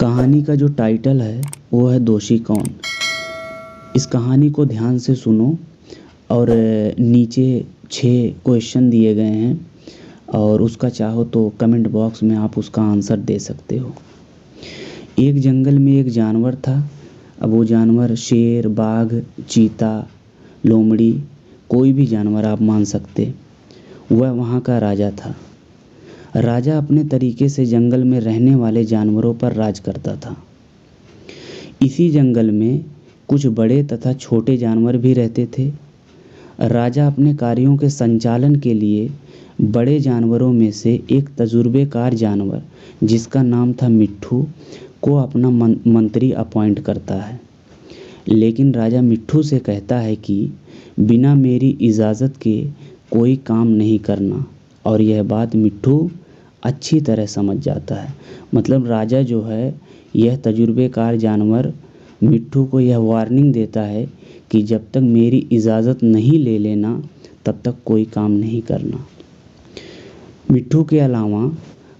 कहानी का जो टाइटल है वो है दोषी कौन। इस कहानी को ध्यान से सुनो और नीचे 6 क्वेश्चन दिए गए हैं और उसका चाहो तो कमेंट बॉक्स में आप उसका आंसर दे सकते हो। एक जंगल में एक जानवर था। अब वो जानवर शेर, बाघ, चीता, लोमड़ी, कोई भी जानवर आप मान सकते। वह वहाँ का राजा था। राजा अपने तरीके से जंगल में रहने वाले जानवरों पर राज करता था। इसी जंगल में कुछ बड़े तथा छोटे जानवर भी रहते थे। राजा अपने कार्यों के संचालन के लिए बड़े जानवरों में से एक तजुर्बेकार जानवर जिसका नाम था मिट्ठू को अपना मंत्री अपॉइंट करता है। लेकिन राजा मिट्ठू से कहता है कि बिना मेरी इजाज़त के कोई काम नहीं करना, और यह बात मिट्ठू अच्छी तरह समझ जाता है। मतलब राजा जो है, यह तजुर्बेकार जानवर मिट्ठू को यह वार्निंग देता है कि जब तक मेरी इजाज़त नहीं ले लेना तब तक कोई काम नहीं करना। मिट्ठू के अलावा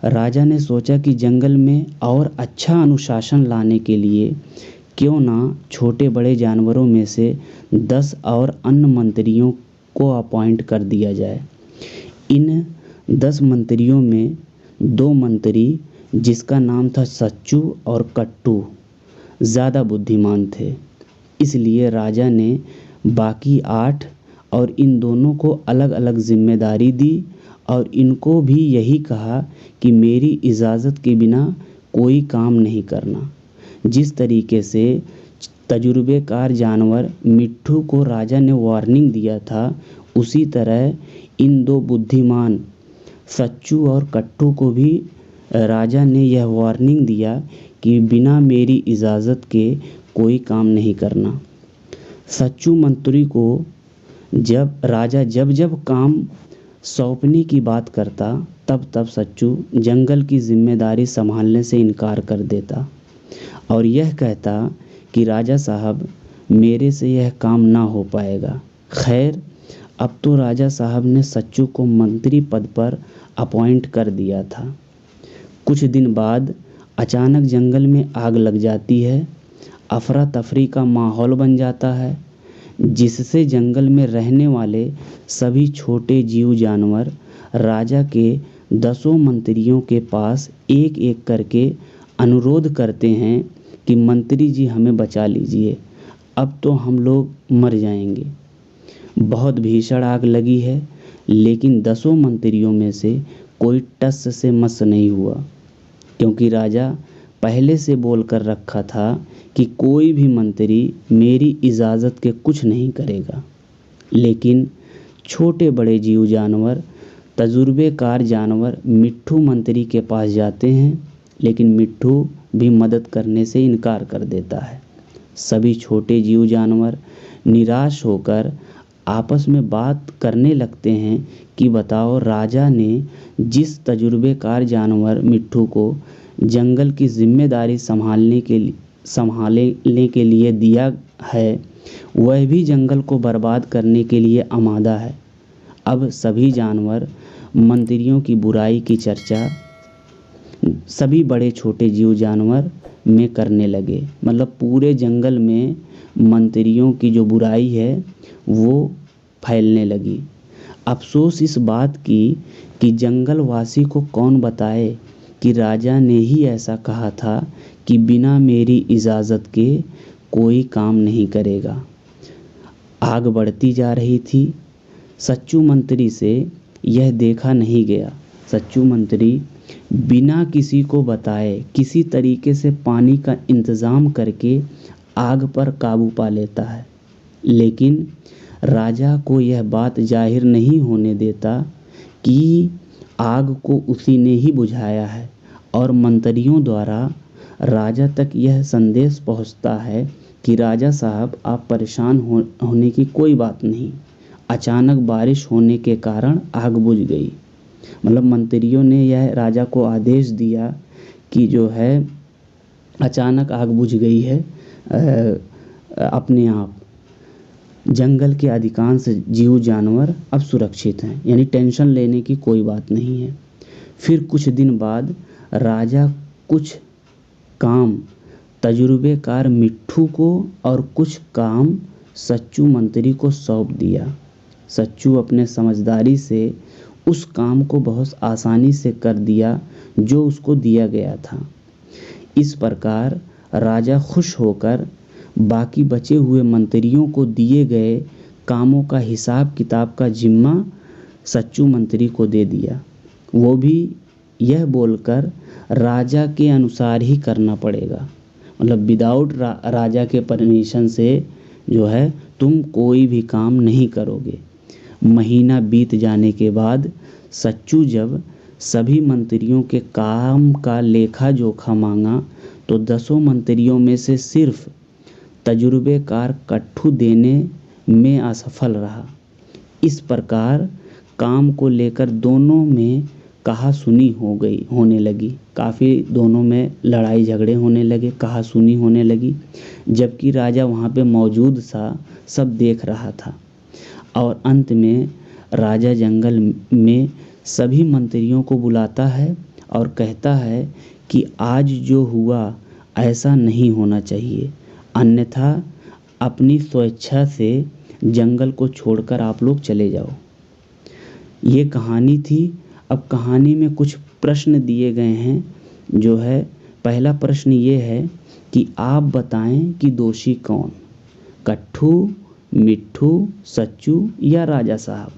राजा ने सोचा कि जंगल में और अच्छा अनुशासन लाने के लिए क्यों ना छोटे बड़े जानवरों में से 10 और अन्य मंत्रियों को अपॉइंट कर दिया जाए। इन 10 मंत्रियों में 2 मंत्री जिसका नाम था सच्चू और कट्टू ज़्यादा बुद्धिमान थे। इसलिए राजा ने बाकी 8 और इन दोनों को अलग अलग जिम्मेदारी दी और इनको भी यही कहा कि मेरी इजाज़त के बिना कोई काम नहीं करना। जिस तरीके से तजुर्बेकार जानवर मिट्ठू को राजा ने वार्निंग दिया था, उसी तरह इन 2 बुद्धिमान सच्चू और कट्टू को भी राजा ने यह वार्निंग दिया कि बिना मेरी इजाज़त के कोई काम नहीं करना। सच्चू मंत्री को राजा जब जब काम सौंपने की बात करता तब सच्चू जंगल की जिम्मेदारी संभालने से इनकार कर देता और यह कहता कि राजा साहब, मेरे से यह काम ना हो पाएगा। खैर, अब तो राजा साहब ने सच्चू को मंत्री पद पर अपॉइंट कर दिया था। कुछ दिन बाद अचानक जंगल में आग लग जाती है। अफरा तफरी का माहौल बन जाता है, जिससे जंगल में रहने वाले सभी छोटे जीव जानवर राजा के 10 मंत्रियों के पास एक एक करके अनुरोध करते हैं कि मंत्री जी हमें बचा लीजिए, अब तो हम लोग मर जाएंगे। बहुत भीषण आग लगी है, लेकिन 10 मंत्रियों में से कोई टस से मस नहीं हुआ, क्योंकि राजा पहले से बोल कर रखा था कि कोई भी मंत्री मेरी इजाज़त के कुछ नहीं करेगा। लेकिन छोटे बड़े जीव जानवर, तजुर्बेकार जानवर मिट्ठू मंत्री के पास जाते हैं, लेकिन मिट्ठू भी मदद करने से इनकार कर देता है। सभी छोटे जीव जानवर निराश होकर आपस में बात करने लगते हैं कि बताओ, राजा ने जिस तजुर्बेकार जानवर मिट्ठू को जंगल की जिम्मेदारी संभालने के लिए दिया है, वह भी जंगल को बर्बाद करने के लिए आमादा है। अब सभी जानवर मंत्रियों की बुराई की चर्चा सभी बड़े छोटे जीव जानवर में करने लगे। मतलब पूरे जंगल में मंत्रियों की जो बुराई है वो फैलने लगी। अफसोस इस बात की कि जंगलवासी को कौन बताए कि राजा ने ही ऐसा कहा था कि बिना मेरी इजाज़त के कोई काम नहीं करेगा। आग बढ़ती जा रही थी। सच्चू मंत्री से यह देखा नहीं गया। सच्चू मंत्री बिना किसी को बताए किसी तरीके से पानी का इंतज़ाम करके आग पर काबू पा लेता है, लेकिन राजा को यह बात जाहिर नहीं होने देता कि आग को उसी ने ही बुझाया है। और मंत्रियों द्वारा राजा तक यह संदेश पहुंचता है कि राजा साहब, आप परेशान होने की कोई बात नहीं, अचानक बारिश होने के कारण आग बुझ गई। मतलब मंत्रियों ने यह राजा को आदेश दिया कि जो है अचानक आग बुझ गई है, अपने आप जंगल के अधिकांश जीव जानवर अब सुरक्षित हैं, यानी टेंशन लेने की कोई बात नहीं है। फिर कुछ दिन बाद राजा कुछ काम तजुर्बेकार मिट्ठू को और कुछ काम सच्चू मंत्री को सौंप दिया। सच्चू अपने समझदारी से उस काम को बहुत आसानी से कर दिया जो उसको दिया गया था। इस प्रकार राजा खुश होकर बाकी बचे हुए मंत्रियों को दिए गए कामों का हिसाब किताब का जिम्मा सच्चू मंत्री को दे दिया। वो भी यह बोलकर राजा के अनुसार ही करना पड़ेगा, मतलब विदाउट राजा के परमिशन से जो है तुम कोई भी काम नहीं करोगे। महीना बीत जाने के बाद सच्चू जब सभी मंत्रियों के काम का लेखा जोखा मांगा तो 10 मंत्रियों में से सिर्फ तजुर्बेकार कट्ठू देने में असफल रहा। इस प्रकार काम को लेकर दोनों में कहासुनी होने लगी। काफ़ी दोनों में लड़ाई झगड़े होने लगे, कहासुनी होने लगी, जबकि राजा वहाँ पे मौजूद था, सब देख रहा था। और अंत में राजा जंगल में सभी मंत्रियों को बुलाता है और कहता है कि आज जो हुआ ऐसा नहीं होना चाहिए, अन्यथा अपनी स्वेच्छा से जंगल को छोड़कर आप लोग चले जाओ। ये कहानी थी। अब कहानी में कुछ प्रश्न दिए गए हैं, जो है पहला प्रश्न ये है कि आप बताएं कि दोषी कौन, कट्ठू, मिट्ठू, सच्चू या राजा साहब।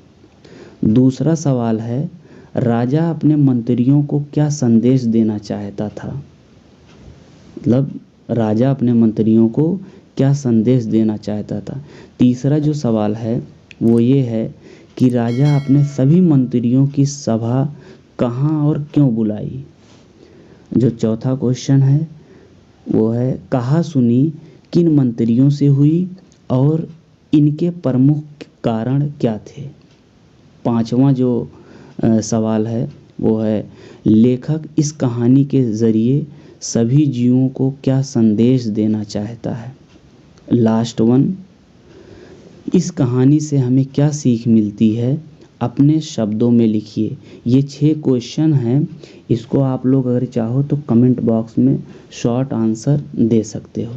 दूसरा सवाल है राजा अपने मंत्रियों को क्या संदेश देना चाहता था, मतलब राजा अपने मंत्रियों को क्या संदेश देना चाहता था। तीसरा जो सवाल है वो ये है कि राजा अपने सभी मंत्रियों की सभा कहाँ और क्यों बुलाई। जो चौथा क्वेश्चन है वो है कहासुनी किन मंत्रियों से हुई और इनके प्रमुख कारण क्या थे। पांचवा जो सवाल है वो है लेखक इस कहानी के ज़रिए सभी जीवों को क्या संदेश देना चाहता है। लास्ट वन, इस कहानी से हमें क्या सीख मिलती है, अपने शब्दों में लिखिए। ये 6 क्वेश्चन हैं, इसको आप लोग अगर चाहो तो कमेंट बॉक्स में शॉर्ट आंसर दे सकते हो।